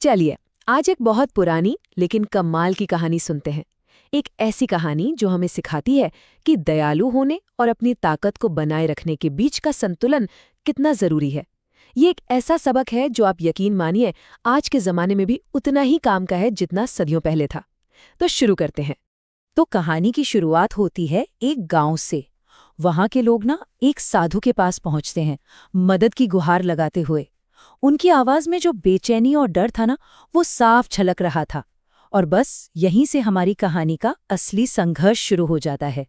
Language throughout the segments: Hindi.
चलिए आज एक बहुत पुरानी लेकिन कमाल की कहानी सुनते हैं। एक ऐसी कहानी जो हमें सिखाती है कि दयालु होने और अपनी ताकत को बनाए रखने के बीच का संतुलन कितना जरूरी है। ये एक ऐसा सबक है जो आप यकीन मानिए आज के जमाने में भी उतना ही काम का है जितना सदियों पहले था। तो शुरू करते हैं। तो कहानी की शुरुआत होती है एक गांव से। वहां के लोग ना एक साधु के पास पहुंचते हैं, मदद की गुहार लगाते हुए। उनकी आवाज में जो बेचैनी और डर था ना, वो साफ झलक रहा था। और बस यहीं से हमारी कहानी का असली संघर्ष शुरू हो जाता है।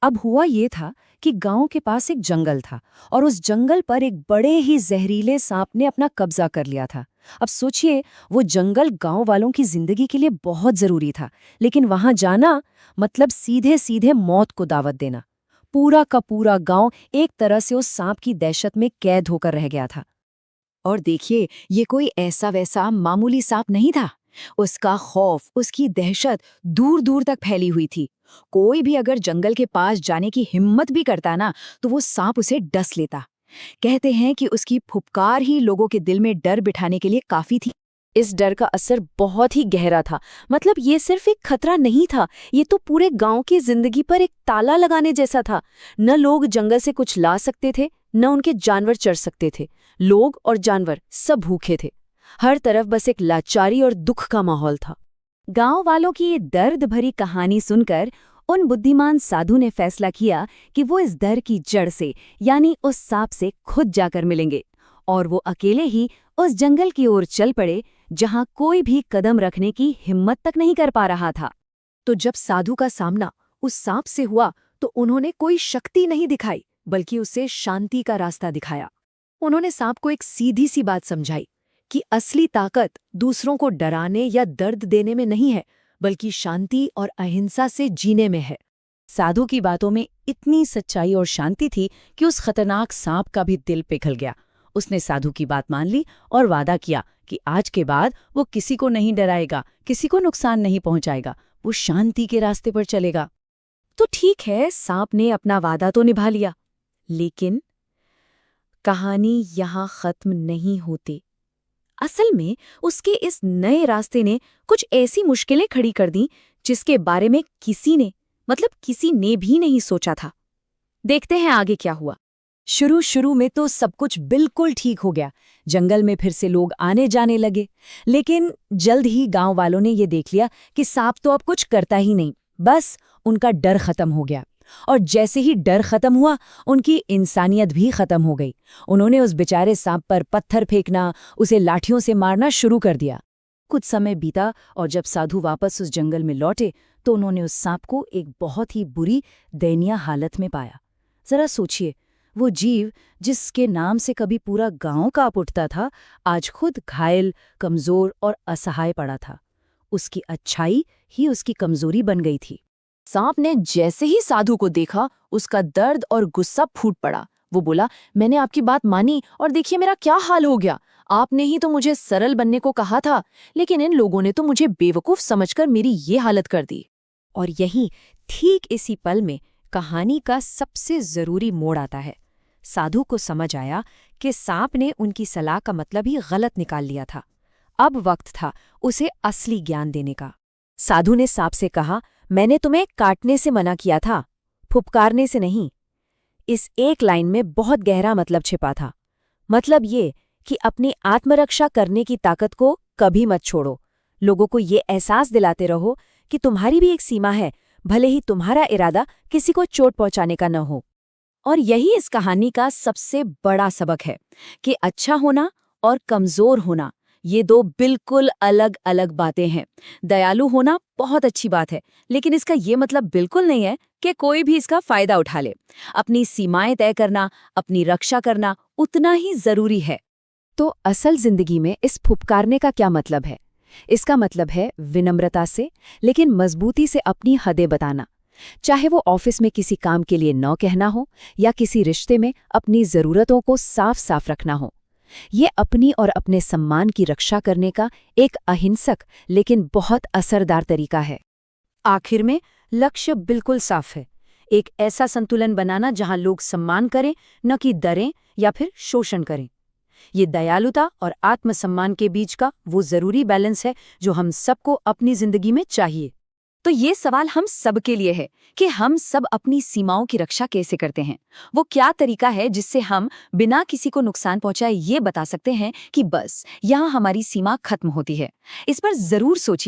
अब हुआ ये था कि गांव के पास एक जंगल था और उस जंगल पर एक बड़े ही जहरीले सांप ने अपना कब्जा कर लिया था। अब सोचिए, वो जंगल गांव वालों की जिंदगी के लिए बहुत जरूरी था, लेकिन वहां जाना मतलब सीधे सीधे मौत को दावत देना। पूरा का पूरा गांव एक तरह से उस सांप की दहशत में कैद होकर रह गया था। और देखिए, ये कोई ऐसा वैसा मामूली सांप नहीं था। उसका खौफ, उसकी दहशत दूर दूर तक फैली हुई थी। कोई भी अगर जंगल के पास जाने की हिम्मत भी करता ना, तो वो सांप उसे डस लेता। कहते हैं कि उसकी फुफकार ही लोगों के दिल में डर बिठाने के लिए काफी थी। इस डर का असर बहुत ही गहरा था। मतलब ये सिर्फ एक खतरा नहीं था, ये तो पूरे गांव की जिंदगी पर एक ताला लगाने जैसा था। न लोग जंगल से कुछ ला सकते थे, न उनके जानवर चढ़ सकते थे। लोग और जानवर सब भूखे थे। हर तरफ बस एक लाचारी और दुख का माहौल था। गांव वालों की ये दर्द भरी कहानी सुनकर उन बुद्धिमान साधु ने फैसला किया कि वो इस डर की जड़ से, यानी उस सांप से खुद जाकर मिलेंगे। और वो अकेले ही उस जंगल की ओर चल पड़े जहां कोई भी कदम रखने की हिम्मत तक नहीं कर पा रहा था। तो जब साधु का सामना उस सांप से हुआ, तो उन्होंने कोई शक्ति नहीं दिखाई, बल्कि उसे शांति का रास्ता दिखाया। उन्होंने सांप को एक सीधी सी बात समझाई कि असली ताकत दूसरों को डराने या दर्द देने में नहीं है, बल्कि शांति और अहिंसा से जीने में है। साधु की बातों में इतनी सच्चाई और शांति थी कि उस खतरनाक सांप का भी दिल पिघल गया। उसने साधु की बात मान ली और वादा किया कि आज के बाद वो किसी को नहीं डराएगा, किसी को नुकसान नहीं पहुंचाएगा, वो शांति के रास्ते पर चलेगा। तो ठीक है, सांप ने अपना वादा तो निभा लिया, लेकिन कहानी यहाँ खत्म नहीं होती। असल में उसके इस नए रास्ते ने कुछ ऐसी मुश्किलें खड़ी कर दी जिसके बारे में किसी ने भी नहीं सोचा था। देखते हैं आगे क्या हुआ। शुरू में तो सब कुछ बिल्कुल ठीक हो गया। जंगल में फिर से लोग आने जाने लगे, लेकिन जल्द ही गांव वालों ने ये देख लिया कि सांप तो अब कुछ करता ही नहीं। बस उनका डर खत्म हो गया। और जैसे ही डर खत्म हुआ, उनकी इंसानियत भी खत्म हो गई। उन्होंने उस बेचारे सांप पर पत्थर फेंकना, उसे लाठियों से मारना शुरू कर दिया। कुछ समय बीता और जब साधु वापस उस जंगल में लौटे, तो उन्होंने उस सांप को एक बहुत ही बुरी, दयनीय हालत में पाया। जरा सोचिए, वो जीव जिसके नाम से कभी पूरा गांव कांप उठता था, आज खुद घायल, कमजोर और असहाय पड़ा था। उसकी अच्छाई ही उसकी कमजोरी बन गई थी। सांप ने जैसे ही साधु को देखा, उसका दर्द और गुस्सा फूट पड़ा। वो बोला, मैंने आपकी बात मानी और देखिए मेरा क्या हाल हो गया। आपने ही तो मुझे सरल बनने को कहा था, लेकिन इन लोगों ने तो मुझे बेवकूफ समझकर मेरी ये हालत कर दी। और यही ठीक इसी पल में कहानी का सबसे जरूरी मोड़ आता है। साधु को समझ आया कि सांप ने उनकी सलाह का मतलब ही गलत निकाल लिया था। अब वक्त था उसे असली ज्ञान देने का। साधु ने सांप से कहा, मैंने तुम्हें काटने से मना किया था, फुफकारने से नहीं। इस एक लाइन में बहुत गहरा मतलब छिपा था। मतलब ये कि अपनी आत्मरक्षा करने की ताकत को कभी मत छोड़ो। लोगों को ये एहसास दिलाते रहो कि तुम्हारी भी एक सीमा है, भले ही तुम्हारा इरादा किसी को चोट पहुंचाने का न हो। और यही इस कहानी का सबसे बड़ा सबक है कि अच्छा होना और कमजोर होना, ये दो बिल्कुल अलग अलग बातें हैं। दयालु होना बहुत अच्छी बात है, लेकिन इसका ये मतलब बिल्कुल नहीं है कि कोई भी इसका फायदा उठा ले। अपनी सीमाएं तय करना, अपनी रक्षा करना उतना ही जरूरी है। तो असल जिंदगी में इस फुफकारने का क्या मतलब है? इसका मतलब है विनम्रता से, लेकिन मजबूती से अपनी हदें बताना। चाहे वो ऑफिस में किसी काम के लिए न कहना हो या किसी रिश्ते में अपनी जरूरतों को साफ साफ रखना हो। ये अपनी और अपने सम्मान की रक्षा करने का एक अहिंसक लेकिन बहुत असरदार तरीका है। आखिर में लक्ष्य बिल्कुल साफ है, एक ऐसा संतुलन बनाना जहां लोग सम्मान करें, न कि डरें या फिर शोषण करें। ये दयालुता और आत्मसम्मान के बीच का वो जरूरी बैलेंस है जो हम सबको अपनी जिंदगी में चाहिए। तो ये सवाल हम सब के लिए है कि हम सब अपनी सीमाओं की रक्षा कैसे करते हैं। वो क्या तरीका है जिससे हम बिना किसी को नुकसान पहुंचाए ये बता सकते हैं कि बस यहाँ हमारी सीमा खत्म होती है। इस पर जरूर सोचिए।